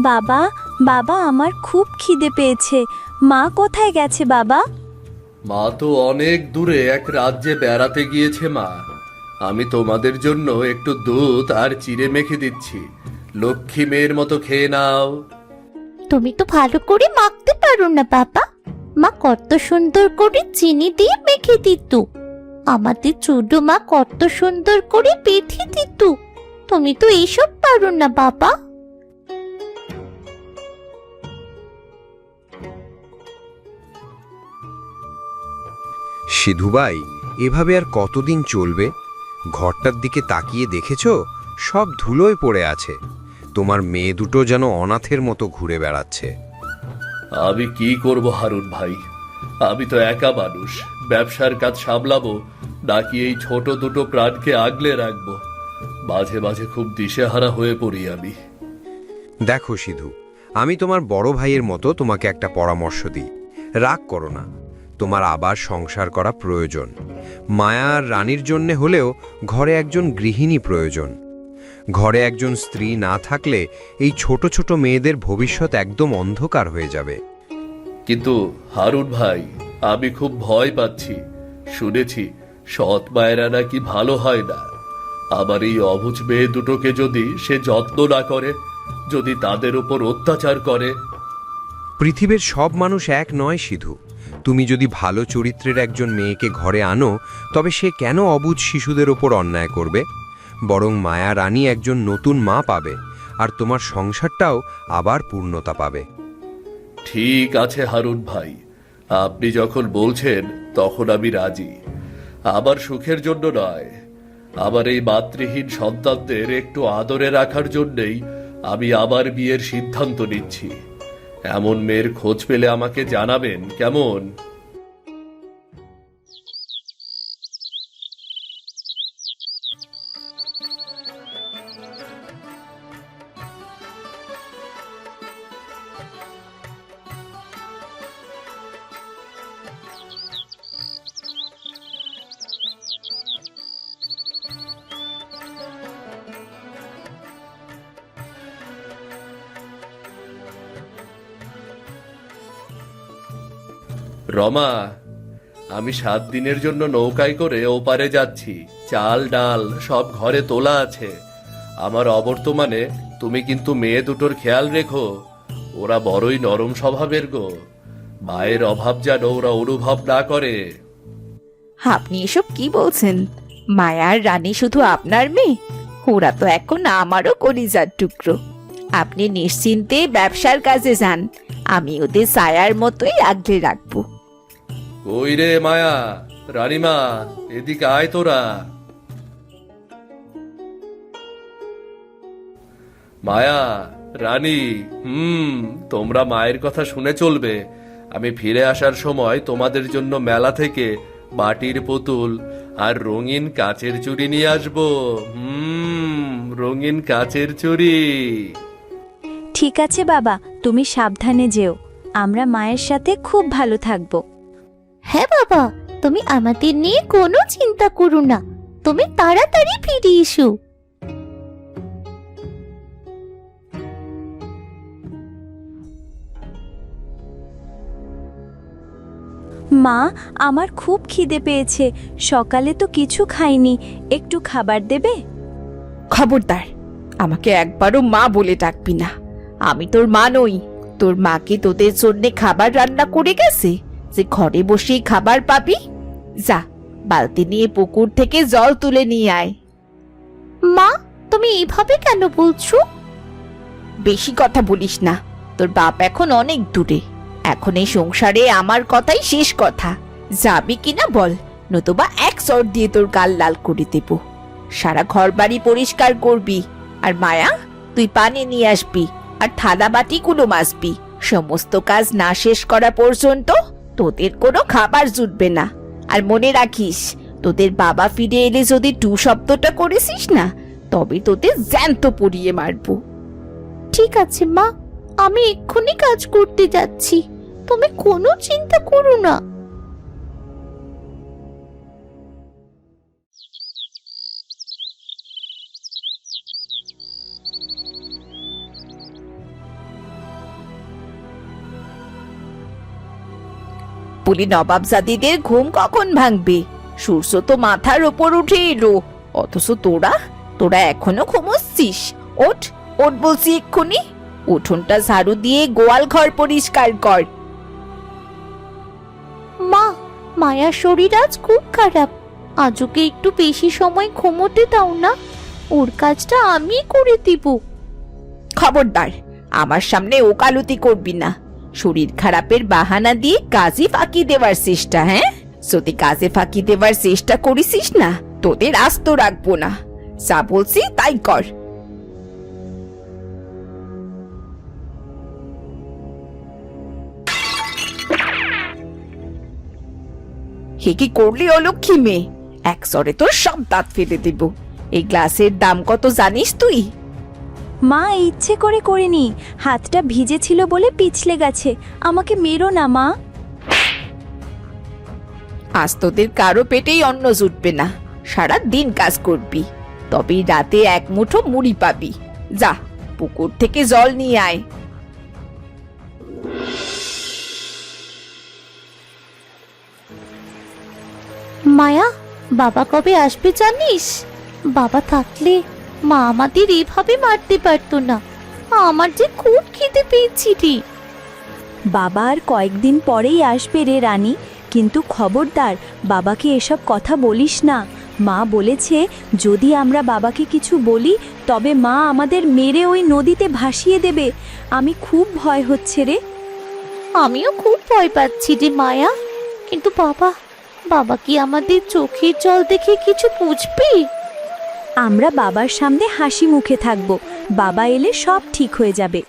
বাবা, বাবা, আমার খুব খিদে পেয়েছে। মা কোথায় গেছে বাবা? মা তো অনেক দূরে এক রাজ্যে বেড়াতে গিয়েছে মা। আমি তোমাদের জন্য একটু দুধ আর চিড়ে মেখে দিচ্ছি, লক্ষ্মী মেয়ের মতো খেয়ে নাও। তুমি তো ভালো করে মাখতে পারো না বাবা। মা কত সুন্দর করে চিনি দিয়ে মেখে দিত। আমাদের ছোট মা কত সুন্দর করে বেঁধে দিত। তুমি তো এইসব পারো না বাবা। সিধুবাই, এভাবে আর কতদিন চলবে? ঘরটার দিকে তাকিয়ে দেখেছো, সব ধুলোয় পড়ে আছে। তোমার মেয়ে দুটো যেন অনাথের মতো ঘুরে বেড়াচ্ছে। আমি কি করব হারুন ভাই, আমি তো একা মানুষ। ব্যবসার কাজ সামলাবো নাকি এই ছোট দুটো প্রাণকে আগলে রাখবো? মাঝে মাঝে খুব দিশেহারা হয়ে পড়ি আমি। দেখো সিধু, আমি তোমার বড় ভাইয়ের মতো তোমাকে একটা পরামর্শ দিই। রাগ করো না, তোমার আবার সংসার করা প্রয়োজন। মায়া আর রানীর জন্যে হলেও ঘরে একজন গৃহিণী প্রয়োজন। ঘরে একজন স্ত্রী না থাকলে এই ছোট ছোট মেয়েদের ভবিষ্যৎ একদম অন্ধকার হয়ে যাবে। কিন্তু হারুন ভাই, আমি খুব ভয় পাচ্ছি। শুনেছি সৎ মায়েরা নাকি ভালো হয় না। আবার এই অবুঝ মেয়ে দুটোকে যদি সে যত্ন না করে, যদি তাদের উপর অত্যাচার করে। পৃথিবীর সব মানুষ এক নয় সিধু। তুমি যদি ভালো চরিত্রের একজন মেয়েকে ঘরে আনো, তবে সে কেন অবুঝ শিশুদের ওপর অন্যায় করবে? বরং মায়া রানী একজন নতুন মা পাবে, আর তোমার সংসারটাও আবার পূর্ণতা পাবে। ঠিক আছে হারুন ভাই, আপনি যখন বলছেন তখন আমি রাজি। আমার সুখের জন্য নয়, আমার এই মাতৃহীন সন্তানদের একটু আদরে রাখার জন্যই আমি আবার বিয়ের সিদ্ধান্ত নিচ্ছি। এমন মেয়ের খোঁজ পেলে আমাকে জানাবেন কেমন? রমা, আমি 7 দিনের জন্য নৌকায় করে ওপারে যাচ্ছি। চাল ডাল সব ঘরে তোলা আছে। আমার অবর্তমানে তুমি কিন্তু মেয়ে দুটোর খেয়াল রেখো। ওরা বড়ই নরম স্বভাবের গো। মায়ের অভাব যেন ওরা অনুভব না করে। আপনি এসব কি বলছেন? মায়ার রানী শুধু আপনার মেয়ে? ওরা তো এখন আমারও কলিজার টুকরো। আপনি নিশ্চিন্তে ব্যবসার কাজে যান, আমি ওদের ছায়ার মতোই আগলে রাখবো। ওই রে মায়া, রানীমা, এদিকে আয় তোরা। মায়া, রানী, তোমরা মায়ের কথা শুনে চলবে। আমি ফিরে আসার সময় তোমাদের জন্য মেলা থেকে মাটির পুতুল আর রঙিন কাচের চুড়ি নিয়ে আসবো। রঙিন কাচের চুড়ি। ঠিক আছে বাবা, তুমি সাবধানে যেও। আমরা মায়ের সাথে খুব ভালো থাকবো। হ্যাঁ বাবা, তুমি আমাদের নিয়ে কোনো চিন্তা করো না। তুমি তাড়াতাড়ি ফিরে এসো। মা, আমার খুব খিদে পেয়েছে। সকালে তো কিছু খাইনি, একটু খাবার দেবে? খবরদার, আমাকে একবারও মা বলে ডাকবি না। আমি তোর মা নই। তোর মাকে তোদের জন্য খাবার রান্না করে গেছে যে ঘরে বসেই খাবার পাবি? যা, বালতি নিয়ে পুকুর থেকে জল তুলে নিয়ে আয়। মা, তুমি এইভাবে কেন বলছো? বেশি কথা বলিস না। তোর বাপ এখন অনেক দূরে। এখন এই সংসারে আমার কথাই শেষ কথা। যাবি কিনা বল, নতুবা এক চড় দিয়ে তোর গাল লাল করে দেব। সারা ঘর বাড়ি পরিষ্কার করবি। আর মায়া, তুই পানি নিয়ে আসবি আর থালা বাটিগুলো মাজবি। সমস্ত কাজ না শেষ করা পর্যন্ত তোদের কোনো খাবার জুটবে না। আর মনে রাখিস, তোদের বাবা ফিরে এলে যদি টু শব্দটা করেছিস না, তবে তোদের জ্যান্ত পুড়িয়ে মারবো। ঠিক আছে মা, আমি এক্ষুনি কাজ করতে যাচ্ছি। তুমি কোনো চিন্তা করো না। বলি নবাবজাদিদের ঘুম কখন ভাঙবে? সূর্য তো মাথার ওপর উঠে এলো, অথচ তোরা তোরা এখনো ঘুমোচ্ছিস। ওঠ ওঠ বলছি এক্ষুনি। উঠোনটা ঝাড়ু দিয়ে গোয়াল ঘর পরিষ্কার কর। মা, মায়ার শরীর আজ খুব খারাপ। আজ ওকে একটু বেশি সময় ঘুমোতে দাও না, ওর কাজটা আমি করে দিব। খবরদার, আমার সামনে ওকালতি করবি না। শরীর খারাপের বাহানা দিয়ে কাজে ফাঁকি দেওয়ার চেষ্টা, হ্যাঁ? যদি কাজে ফাঁকি দেওয়ার চেষ্টা করিসিস না, তোদের আস্ত রাখবো না। যা বলছি তাই কর। হে কি করলি অলক্ষী মেয়ে? এক সরে তোর সব দাঁত ফেলে দেব। এই গ্লাসের দাম কত জানিস তুই? মা ইচ্ছে করে করিনি, হাতটা ভিজে ছিল বলে পিছলে গেছে। আমাকে মেরো না মা। আজ তোদের কারো পেটেই অন্ন জুটবে না। সারা দিন কাজ করবি, তবেই রাতে এক মুঠো মুড়ি পাবি। যা, পুকুর থেকে জল নিয়ে আয়। মায়া, বাবা কবে আসবে জানিস? বাবা থাকলে মা আমাদের এভাবে মারতে পারতো না। আমার যে খুব খিদে পেয়েছি রে। বাবা আর কয়েকদিন পরেই আসবে রে রানী, কিন্তু খবরদার বাবাকে এসব কথা বলিস না। মা বলেছে যদি আমরা বাবাকে কিছু বলি তবে মা আমাদের মেরে ওই নদীতে ভাসিয়ে দেবে। আমি খুব ভয় হচ্ছে রে। আমিও খুব ভয় পাচ্ছি রে মায়া, কিন্তু বাবা কি আমাদের চোখের জল দেখে কিছু বুঝবে? আমরা বাবার সামনে হাসি মুখে থাকবো, বাবা এলে সব ঠিক হয়ে যাবে।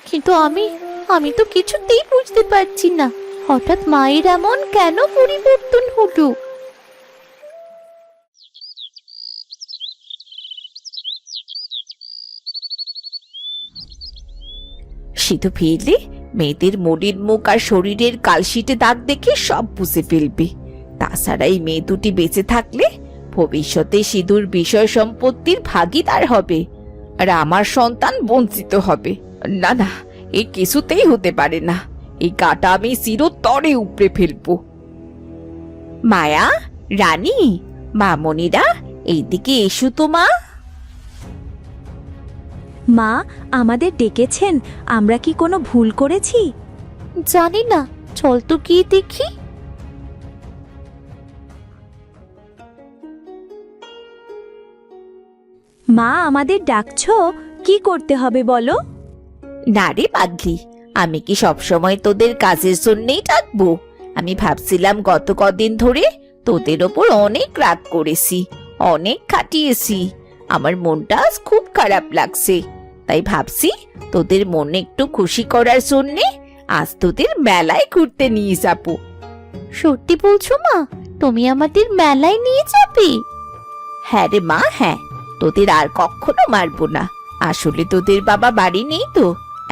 কিন্তু আমি তো কিছুতেই বুঝতে পারছি না, হঠাৎ মায়ের এমন কেন পরিবর্তন হলো? সিধু ফিরলে মেয়েদের মলিন মুখ আর শরীরের কালশিটে দাগ দেখে সব বুঝে ফেলবে। তাছাড়া এই মেয়ে দুটি বেঁচে থাকলে ভবিষ্যতে সিধুর বিষয় সম্পত্তির ভাগীদার হবে, আর আমার সন্তান বঞ্চিত হবে। না না, এ কিছুতেই হতে পারে না। এই কাটা আমি চিরতরে উপড়ে ফেলবো। মায়া, রানী, মামনিরা, এইদিকে এসো তো মা। মা, আমাদের ডেকেছেন? আমরা কি কোনো ভুল করেছি? জানি না, চল তো গিয়ে দেখি। মা, আমাদের ডাকছো? কি করতে হবে বলো? না রে পাগলি, আমি কি সবসময় তোদের কাজের জন্যই ডাকবো? আমি ভাবছিলাম গত কদিন ধরে তোদের ওপর অনেক রাগ করেছি, অনেক খাটিয়েছি। আমার মনটা আজ খুব খারাপ লাগছে, তাই ভাবছি তোদের মনে একটু খুশি করার জন্যে আজ তোদের মেলায় ঘুরতে নিয়ে যাবো। সত্যি বলছো মা? তুমি আমাদের মেলায় নিয়ে যাবে? হ্যাঁ রে মা, হ্যাঁ। তোদের আর কখনো মারবো না। আসলে তোদের বাবা বাড়ি নেই তো,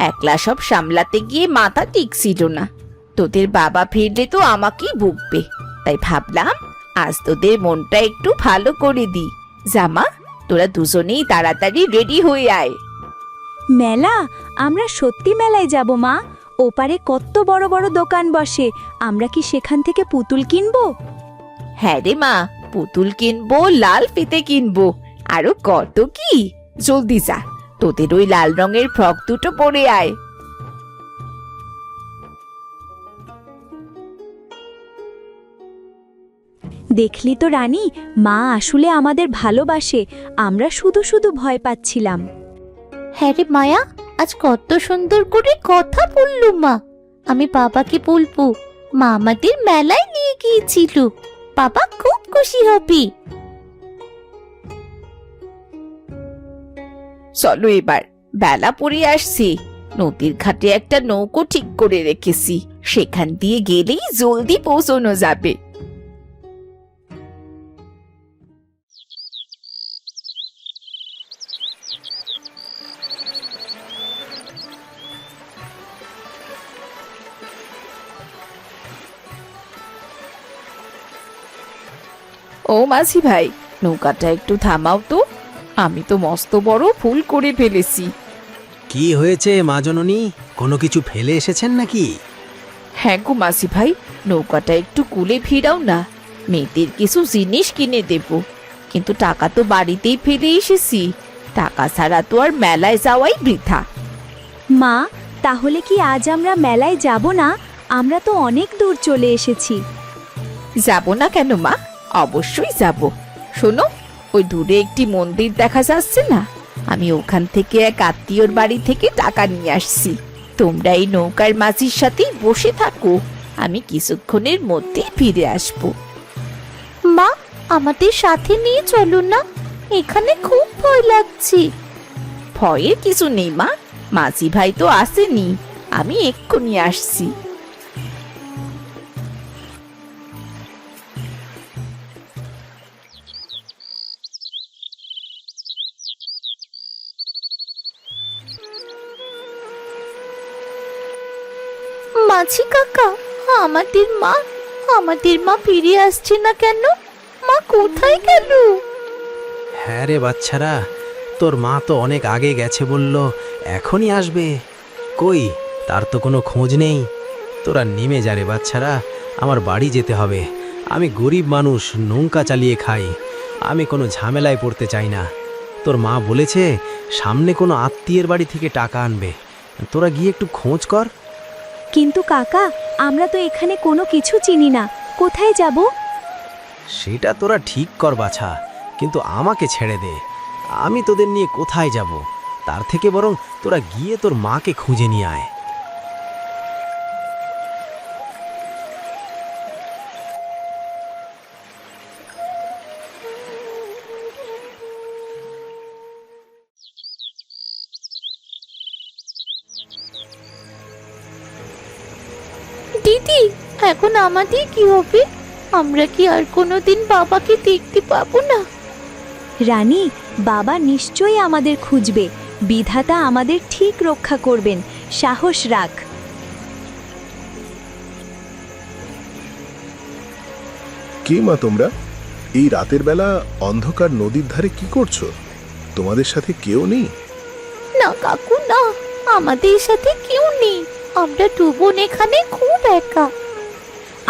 একলা সব সামলাতে গিয়ে মাথা টিকছিল না। তোদের বাবা ফিরলে তো আমাকেই ভুগবে, তাই ভাবলাম আজ তোদের মনটা একটু ভালো করে দিই। জামা, তোরা দুজনেই তাড়াতাড়ি রেডি হয়ে আয়। মেলা? আমরা সত্যি মেলায় যাব মা? ওপারে কত বড় বড় দোকান বসে, আমরা কি সেখান থেকে পুতুল কিনবো? হ্যাঁ রে মা, পুতুল কিনবো, লাল ফিতে কিনবো, আরো কত কি। জলদি যা, তোদের ওই লাল রঙের ফ্রক দুটো পরে আয়। দেখলি তো রানী, মা আসলে আমাদের ভালোবাসে, আমরা শুধু শুধু ভয় পাচ্ছিলাম। হ্যাঁ রে মায়া, আজ কত সুন্দর করে কথা বললু মা। আমি বাবাকে বলবো মা আমাদের মেলায় নিয়ে গিয়েছিল, বাবা খুব খুশি হবে। চলো এবার, বেলা পড়ে আসছে। নদীর ঘাটে একটা নৌকো ঠিক করে রেখেছি, সেখান দিয়ে গেলেই জলদি পৌঁছানো যাবে। ও মাঝি ভাই, নৌকাটা একটু থামাও তো, আমি তো মস্ত বড় ভুল করে ফেলেছি। কি হয়েছে মা জননী? কোনো কিছু ফেলে এসেছেন নাকি? হ্যাঁ গো মাসি ভাই, নৌকাটা একটু কুলে ফিরাও না, মেয়েদের কিছু জিনিস কিনে দেব। কিন্তু টাকা তো বাড়িতেই ফেলে এসেছি, টাকা ছাড়া তো আর মেলায় যাওয়াই বৃথা। মা, তাহলে কি আজ আমরা মেলায় যাব না? আমরা তো অনেক দূর চলে এসেছি। যাব না কেন মা, অবশ্যই যাব। শোনো, ওই দূরে একটি মন্দির দেখা যাচ্ছে না, আমি ওখান থেকে এক আত্মীয়র বাড়ি থেকে টাকা নিয়ে আসছি। তোমরা এই নৌকার মাঝির সাথেই বসে থাকো, আমি কিছুক্ষণের মধ্যেই ফিরে আসবো। মা, আমাদের সাথে নিয়ে চলো না, এখানে খুব ভয় লাগছে। ভয়ের কিছু নেই মা, মাঝি ভাই তো আসেনি, আমি এক্ষুনি আসছি। মাঝি কাকা, আমাদের মা ফিরে আসছে না কেন? মা কোথায় গেল? হ্যাঁ রে বাচ্চারা, তোর মা তো অনেক আগে গেছে বলল এখনই আসবে। কই, তার তো কোনো খোঁজ নেই। তোরা নেমে যা রে বাচ্চারা, আমার বাড়ি যেতে হবে। আমি গরিব মানুষ, নৌকা চালিয়ে খাই, আমি কোনো ঝামেলায় পড়তে চাই না। তোর মা বলেছে সামনে কোনো আত্মীয়ের বাড়ি থেকে টাকা আনবে, তোরা গিয়ে একটু খোঁজ কর। কিন্তু কাকা, আমরা তো এখানে কোনো কিছু চিনি না, কোথায় যাব? সেটা তোরা ঠিক কর বাছা, কিন্তু আমাকে ছেড়ে দে, আমি তোদের নিয়ে কোথায় যাব? তার থেকে বরং তোরা গিয়ে তোর মাকে খুঁজে নিয়ে আয়। দিদি, এখন আমাদের কি হবে? আমরা কি আর কোনোদিন বাবাকে দেখতে পাবো না? রানী, বাবা নিশ্চয়ই আমাদের খুঁজবে, বিধাতা আমাদের ঠিক রক্ষা করবেন, সাহস রাখ। কে মা তোমরা? এই রাতের বেলা অন্ধকার নদীর ধারে কি করছো? তোমাদের সাথে কেউ নেই? না কাকু, না, আমাদের সাথে কেউ নেই, আমরা দুবোন এখানে খুব একা।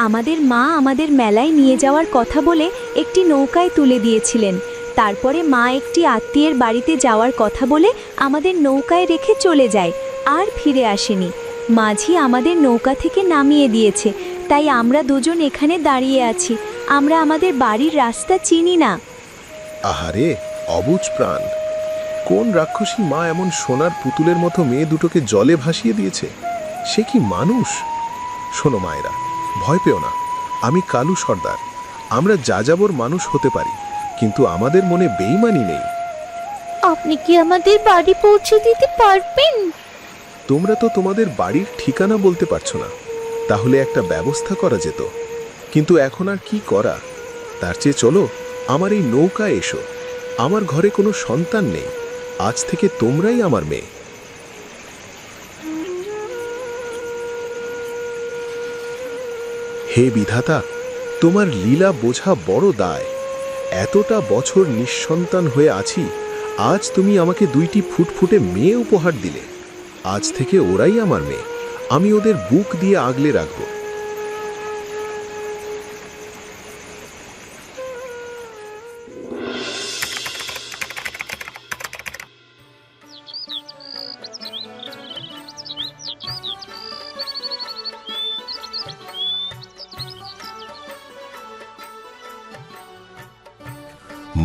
আমাদের মা আমাদের মেলায় নিয়ে যাওয়ার কথা বলে একটি নৌকায় তুলে দিয়েছিলেন। তারপরে মা একটি আত্মীয়ের বাড়িতে যাওয়ার কথা বলে আমাদের নৌকায় রেখে চলে যায়, আর ফিরে আসেনি। মাঝি আমাদের নৌকা থেকে নামিয়ে দিয়েছে, তাই আমরা দুজন এখানে দাঁড়িয়ে আছি। আমরা আমাদের বাড়ির রাস্তা চিনি না। আহারে, অবুঝ প্রাণ! কোন রাক্ষসী মা এমন সোনার পুতুলের মতো মেয়ে দুটোকে জলে ভাসিয়ে দিয়েছে? সে কি মানুষ? শোনো মায়েরা, ভয় পেও না, আমি কালু সর্দার। আমরা যাযাবর মানুষ হতে পারি, কিন্তু আমাদের মনে বেইমানি নেই। আপনি কি আমাদের বাড়ি পৌঁছে দিতে পারবেন? তোমরা তো তোমাদের বাড়ির ঠিকানা বলতে পারছো না, তাহলে একটা ব্যবস্থা করা যেত। কিন্তু এখন আর কি করা? তার চেয়ে চলো আমার এই নৌকায় এসো। আমার ঘরে কোনো সন্তান নেই, আজ থেকে তোমরাই আমার মেয়ে। হে বিধাতা, তোমার লীলা বোঝা বড় দায়। এতটা বছর নিঃসন্তান হয়ে আছি, আজ তুমি আমাকে দুইটি ফুটফুটে মেয়ে উপহার দিলে। আজ থেকে ওরাই আমার মেয়ে, আমি ওদের বুক দিয়ে আগলে রাখব।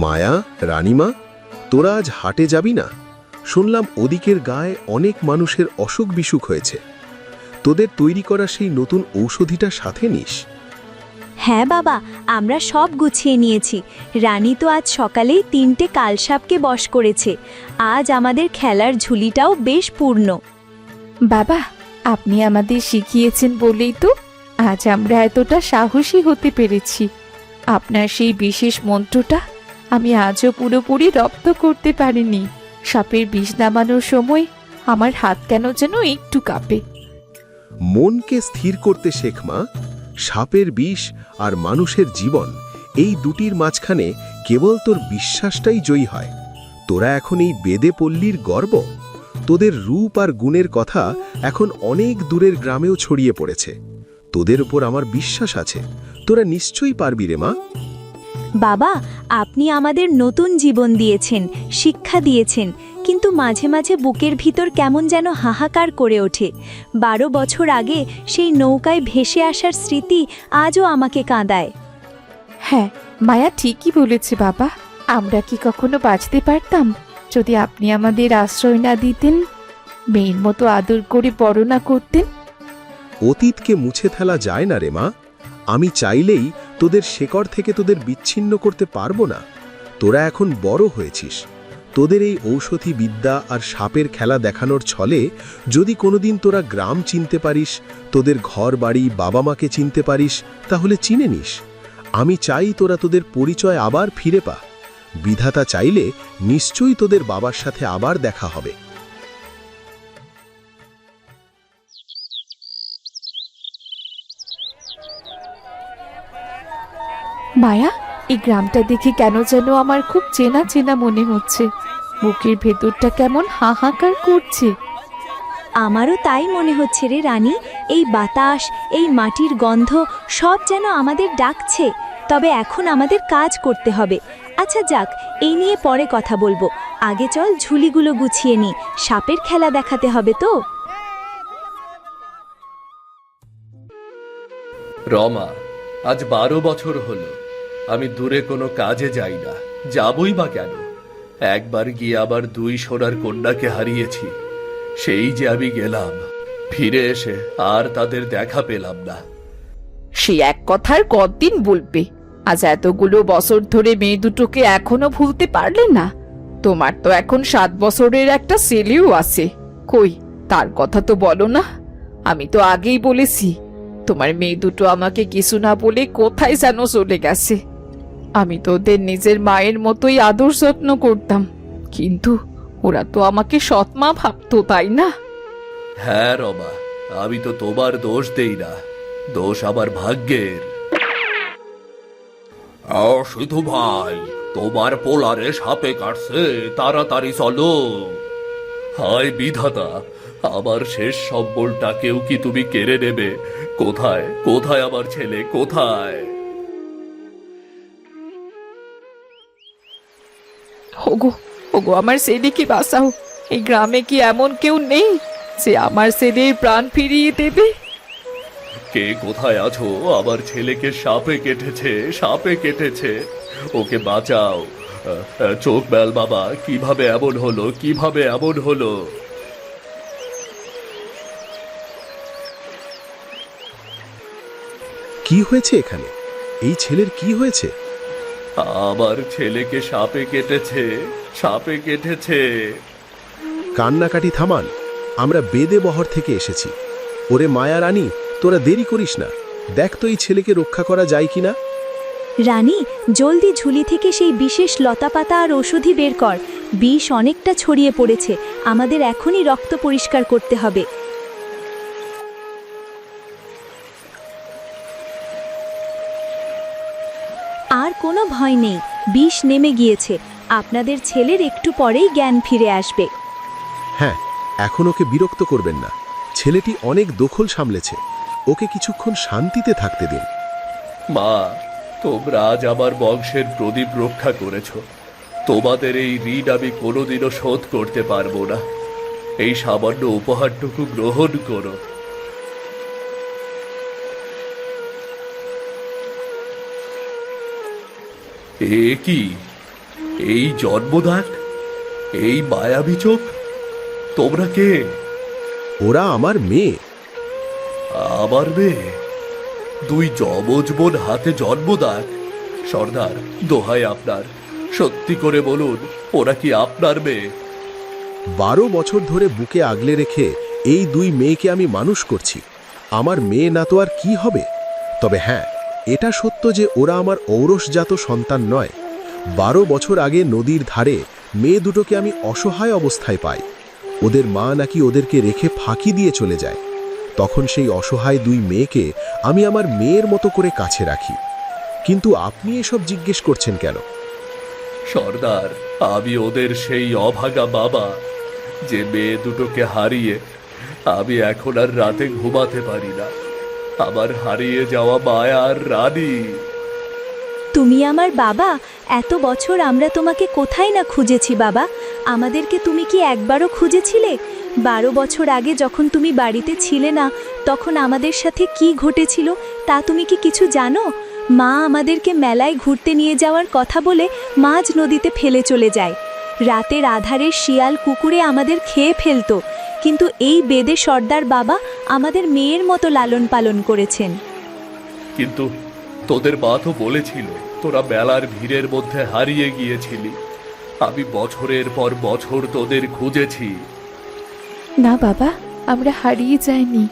মায়া, রানীমা, তোরা আজ হাটে যাবি না? শুনলাম ওদিকের গায়ে অনেক মানুষের অসুখ বিসুখ হয়েছে। তোদের তৈরি করা সেই নতুন ঔষধিটা সাথে নিস। হ্যাঁ বাবা, আমরা সব গুছিয়ে নিয়েছি। রানী তো আজ সকালেই 3টে কালসাপকে বশ করেছে। আজ আমাদের খেলার ঝুলিটাও বেশ পূর্ণ। বাবা, আপনি আমাদের শিখিয়েছেন বলেই তো আজ আমরা এতটা সাহসী হতে পেরেছি। আপনার সেই বিশেষ মন্ত্রটা আমি আজও পুরোপুরি রপ্ত করতে পারিনি। সাপের বিষ নামানোর সময় আমার হাত কেন যেন একটু কাঁপে। মনকে স্থির করতে শেখ মা। সাপের বিষ আর মানুষের জীবন, এই দুটির মাঝখানে কেবল তোর বিশ্বাসটাই জয়ী হয়। তোরা এখন এই বেদে পল্লীর গর্ব। তোদের রূপ আর গুণের কথা এখন অনেক দূরের গ্রামেও ছড়িয়ে পড়েছে। তোদের উপর আমার বিশ্বাস আছে, তোরা নিশ্চয়ই পারবি রে মা। বাবা, আপনি আমাদের নতুন জীবন দিয়েছেন, শিক্ষা দিয়েছেন, কিন্তু মাঝে মাঝে বুকের ভিতর কেমন যেন হাহাকার করে ওঠে। 12 বছর আগে সেই নৌকায় ভেসে আসার স্মৃতি আজও আমাকে কাঁদায়। হ্যাঁ, মায়া ঠিকই বলেছে বাবা। আমরা কি কখনো বাঁচতে পারতাম যদি আপনি আমাদের আশ্রয় না দিতেন, মেয়ের মতো আদর করে বড় না করতেন? অতীতকে মুছে ফেলা যায় না রে মা। আমি চাইলেই তোদের শেকড় থেকে তোদের বিচ্ছিন্ন করতে পারবো না। তোরা এখন বড় হয়েছিস। তোদের এই ঔষধি বিদ্যা আর সাপের খেলা দেখানোর ছলে যদি কোনোদিন তোরা গ্রাম চিনতে পারিস, তোদের ঘর বাড়ি বাবা মাকে চিনতে পারিস, তাহলে চিনে নিস। আমি চাই তোরা তোদের পরিচয় আবার ফিরে পা। বিধাতা চাইলে নিশ্চয়ই তোদের বাবার সাথে আবার দেখা হবে। মায়া, এই গ্রামটা দেখে কেন যেন আমার খুব চেনা চেনা মনে হচ্ছে। বুকের ভেতরটা কেমন হাহাকার করছে। আমারও তাই মনে হচ্ছে রে রানী। এই বাতাস, এই মাটির গন্ধ সব যেন আমাদের ডাকছে। তবে এখন আমাদের কাজ করতে হবে। আচ্ছা যাক, এই নিয়ে পরে কথা বলবো। আগে চল ঝুলিগুলো গুছিয়ে নি, সাপের খেলা দেখাতে হবে তো। রমা, আজ 12 বছর হলো আমি দূরে কোনো কাজে যাই না। যাবই বা কেন? একবার গিয়ে আবার 2 সোনার কন্যাকে হারিয়েছি। সেই যে আমি গেলাম, ফিরে এসে আর তাদের দেখা পেলাম না। সে এক কথার কতদিন বলবে? আজ এতগুলো বছর ধরে মেয়ে দুটোকে এখনো ভুলতে পারলে না? তোমার তো এখন 7 বছরের একটা ছেলেও আছে। কই, তার কথা তো বলো না। আমি তো আগেই বলেছি, তোমার মেয়ে দুটো আমাকে কিছু না বলে কোথায় যেন চলে গেছে। আমি তো ওদের নিজের মায়ের মতোই আদর যত্ন করতাম, কিন্তু ওরা তো আমাকে সৎমা ভাবতো, তাই না? হ্যাঁ রমা, আমি তো তোমার দোষ দেই না, দোষ আমার ভাগ্যের। সিধু ভাই, তোমার পোলারে সাপে কাটছে, তাড়াতাড়ি চলো। হায় বিধাতা, আমার শেষ সম্বলটা কেউ কি তুমি কেড়ে নেবে? কোথায় কোথায় আমার ছেলে, কোথায়? ওগো ওগো, আমার ছেলেকে বাঁচাও। এই গ্রামে কি এমন কেউ নেই যে আমার ছেলের প্রাণ ফিরিয়ে দেবে? কে কোথায় আছো? আমার ছেলেকে সাপে কেটেছে, সাপে কেটেছে, ওকে বাঁচাও। চোখ বেল বাবা, কিভাবে এমন হলো, কিভাবে এমন হলো? কি হয়েছে এখানে? এই ছেলের কি হয়েছে? আমার ছেলেকে সাপে কেটেছে, সাপে কেটেছে। কান্নাকাটি থামান। আমরা বেদে বহর থেকে এসেছি। ওরে মায়া রানী, তোরা দেরি করিস না। দেখ তো এই ছেলেকে রক্ষা করা যায় কিনা। রানী, জলদি ঝুলি থেকে সেই বিশেষ লতাপাতা আর ওষুধি বের কর। বিষ অনেকটা ছড়িয়ে পড়েছে, আমাদের এখনই রক্ত পরিষ্কার করতে হবে। আর কোনো ভয় নেই, বিষ নেমে গিয়েছে। আপনাদের ছেলের একটু পরেই জ্ঞান ফিরে আসবে। হ্যাঁ, এখন ওকে বিরক্ত করবেন না। ছেলেটি অনেক দখল সামলেছে, ওকে কিছুক্ষণ শান্তিতে থাকতে দিন। মা, তোমরা আজ আমার বংশের প্রদীপ রক্ষা করেছ। তোমাদের এই ঋণ আমি কোনোদিনও শোধ করতে পারবো না। এই সামান্য উপহারটুকু গ্রহণ করো। এ কি? এই জন্মদান, এই মায়াবী চোখ, তোমরা কে? ওরা আমার মেয়ে। আমার মেয়ে? 2 যমজ বোন হাতে জন্মদান? সর্দার, দোহাই আপনার, সত্যি করে বলুন, ওরা কি আপনার মেয়ে? 12 বছর ধরে বুকে আগলে রেখে এই 2 মেয়েকে আমি মানুষ করছি। আমার মেয়ে না তো আর কি হবে? তবে হ্যাঁ, এটা সত্য যে ওরা আমার ঔরসজাত সন্তান নয়। 12 বছর আগে নদীর ধারে মেয়ে দুটোকে আমি অসহায় অবস্থায় পাই। ওদের মা নাকি ওদেরকে রেখে ফাঁকি দিয়ে চলে যায়। তখন সেই অসহায় 2 মেয়েকে আমি আমার মেয়ের মতো করে কাছে রাখি। কিন্তু আপনি এসব জিজ্ঞেস করছেন কেন? সর্দার, আমি ওদের সেই অভাগা বাবা, যে মেয়ে দুটোকে হারিয়ে আমি এখন আর রাতে ঘুমাতে পারি না। আমার হারিয়ে যাওয়া মায়ার রানী। তুমি আমার বাবা, এত বছর আমরা তোমাকে কোথায় না খুঁজেছি বাবা। আমাদেরকে তুমি কি একবারও খুঁজেছিলে? 12 বছর আগে যখন তুমি বাড়িতে ছিলে না, তখন আমাদের সাথে কি ঘটেছিল তা তুমি কি কিছু জানো? মা আমাদেরকে মেলায় ঘুরতে নিয়ে যাওয়ার কথা বলে মাঝ নদীতে ফেলে চলে যায়। রাতের আধারে শিয়াল কুকুরে আমাদের খেয়ে ফেলতো, কিন্তু এই বেদে সর্দার বাবা আমাদের মেয়ের মতো লালন পালন করেছেন। কিন্তু তোদের মা তো বলেছিল তোরা মেলার ভিড়ের মধ্যে হারিয়ে গিয়েছিলি। আমি বছরের পর বছর তোদের খুঁজেছি। না বাবা, আমরা হারিয়ে যাইনি,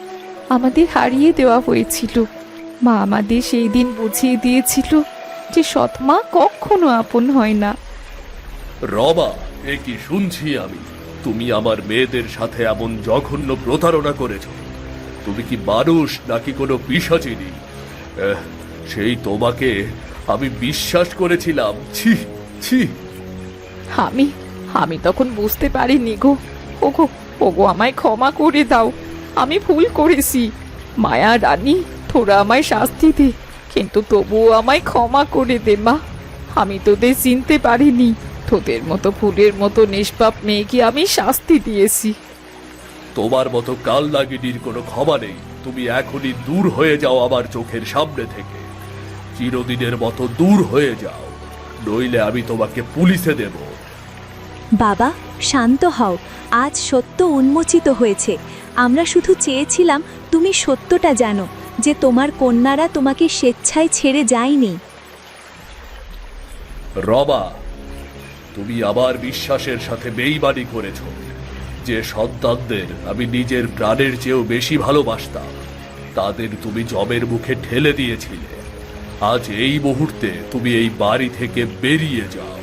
আমাদের হারিয়ে দেওয়া হয়েছিল। মা আমাদের সেই দিন বুঝিয়ে দিয়েছিল যে সৎ মা কখনো আপন হয় না। রবা, এ কি শুনছি আমি? তুমি আমার মেয়েদের সাথে এমন জঘন্য প্রতারণা করেছ। তুমি কি মানুষ নাকি কোনো পিশাচিনী? সেই তোমাকে আমি বিশ্বাস করেছিলাম। ছি ছি। আমি তখন বুঝতে পারিনি গো। ওগো ওগো, আমায় ক্ষমা করে দাও, আমি ভুল করেছি। মায়া রানী, তোরা আমায় শাস্তি দে, কিন্তু তবুও আমায় ক্ষমা করে দে মা। আমি তোদের চিনতে পারিনি, তোদের মতো ফুলের মতো নিষ্পাপ মেয়েকে আমি শাস্তি দিয়েছি। তোমার মতো কাল নাগিনীর কোনো ক্ষমা নেই। তুমি এখনই দূর হয়ে যাও আমার চোখের সামনে থেকে। চিরদিনের মতো দূর হয়ে যাও, নইলে আমি তোমাকে পুলিশে দেব। বাবা, শান্ত হও। আজ সত্য উন্মোচিত হয়েছে। আমরা শুধু চেয়েছিলাম তুমি সত্যটা জানো, যে তোমার কন্যারা তোমাকে স্বেচ্ছায় ছেড়ে যায়নি। রবা, তুমি আবার বিশ্বাসের সাথে বেইমানি করেছ। যে সন্তানদের আমি নিজের প্রাণের চেয়েও বেশি ভালোবাসতাম, তাদের তুমি জমের মুখে ঠেলে দিয়েছিলে। আজ এই মুহূর্তে তুমি এই বাড়ি থেকে বেরিয়ে যাও।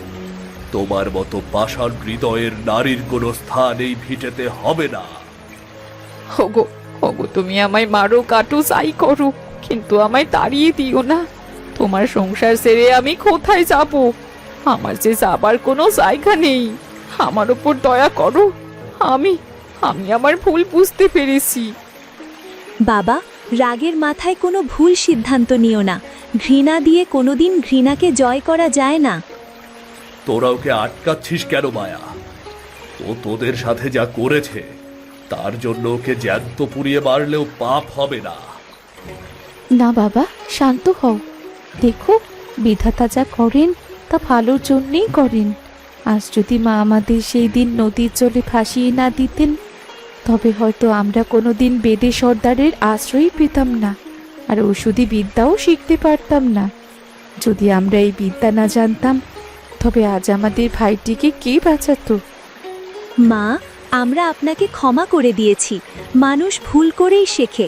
তোমার মতো পাষাণ হৃদয়ের নারীর কোনো স্থান এই ভিটেতে হবে না। ওগো ওগো, তুমি আমায় মারো, কাটো, যাই করো, কিন্তু আমায় তাড়িয়ে দিও না। তোমার সংসার ছেড়ে আমি কোথায় যাব? আমার যে যাবার কোনো জায়গা নেই। আমার ওপর দয়া করো। আমি আমার ভুল বুঝতে পেরেছি। বাবা, রাগের মাথায় কোনো ভুল সিদ্ধান্ত নিও না। ঘৃণা দিয়ে কোনোদিন ঘৃণাকে জয় করা যায় না। তোরা ওকে আটকাচ্ছিস কেন মায়া? ও তোদের সাথে যা করেছে, তার জন্য ওকে জ্যান্ত পুড়িয়ে মারলেও পাপ হবে না। না বাবা, শান্ত হও। দেখো, বিধাতা যা করেন তা ভালোর জন্যেই করেন। আজ যদি মা আমাদের সেই দিন নদীর জলে ভাসিয়ে না দিতেন, তবে হয়তো আমরা কোনোদিন বেদে সর্দারের আশ্রয় পেতাম না, আর ওষুধি বিদ্যাও শিখতে পারতাম না। যদি আমরা এই বিদ্যা না জানতাম, তবে আজ আমাদের ভাইটিকে কে বাঁচাতো? মা, আমরা আপনাকে ক্ষমা করে দিয়েছি। মানুষ ভুল করেই শেখে।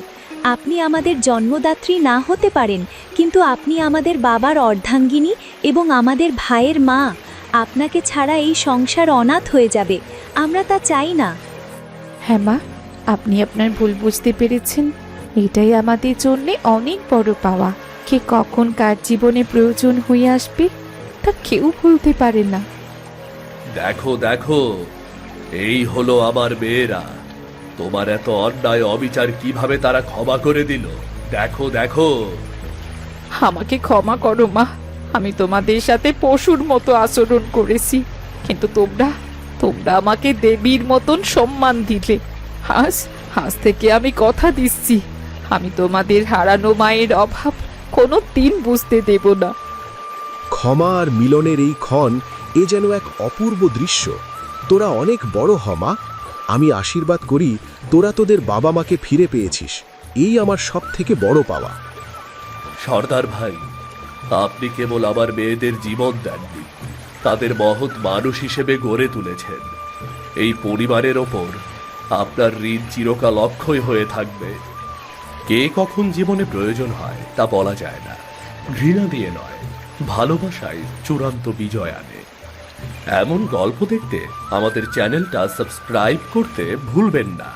আপনি আমাদের জন্মদাত্রী না হতে পারেন, কিন্তু আপনি আমাদের বাবার অর্ধাঙ্গিনী এবং আমাদের ভাইয়ের মা। আপনাকে ছাড়া এই সংসার অনাথ হয়ে যাবে। আমরা তা চাই না। হ্যাঁ মা, আপনি আপনার ভুল বুঝতে পেরেছেন। এটাই আমাদের জন্যে অনেক বড় পাওয়া। কে কখন কার জীবনে প্রয়োজন হয়ে আসবে তা কেউ বলতে পারে না। দেখো দেখো, এই হলো আমার মেয়েরা। তোমার এত অন্যায় অবিচার কিভাবে তারা ক্ষমা করে দিল। দেখো দেখো। আমাকে ক্ষমা করো মা, আমি তোমাদের সাথে পশুর মতো আচরণ করেছি, কিন্তু তোমরা আমাকে দেবীর মতন সম্মান দিলে। আজ থেকে আমি কথা দিচ্ছি, আমি তোমাদের হারানো মায়ের অভাব কোনো দিন বুঝতে দেব না। ক্ষমা আর মিলনের এই ক্ষণ, এ যেন এক অপূর্ব দৃশ্য। তোরা অনেক বড় হ মা। আমি আশীর্বাদ করি তোরা তোদের বাবা মাকে ফিরে পেয়েছিস। এই আমার সব থেকে বড় পাওয়া। সর্দার ভাই, আপনি কেবল আমার মেয়েদের জীবন দেননি, তাদের মহৎ মানুষ হিসেবে গড়ে তুলেছেন। এই পরিবারের ওপর আপনার ঋণ চিরকাল অক্ষয় হয়ে থাকবে। কে কখন জীবনে প্রয়োজন হয় তা বলা যায় না। ঘৃণা দিয়ে নয়, ভালোবাসায় চূড়ান্ত বিজয় আনে। এমন গল্প দেখতে আমাদের চ্যানেলটা সাবস্ক্রাইব করতে ভুলবেন না।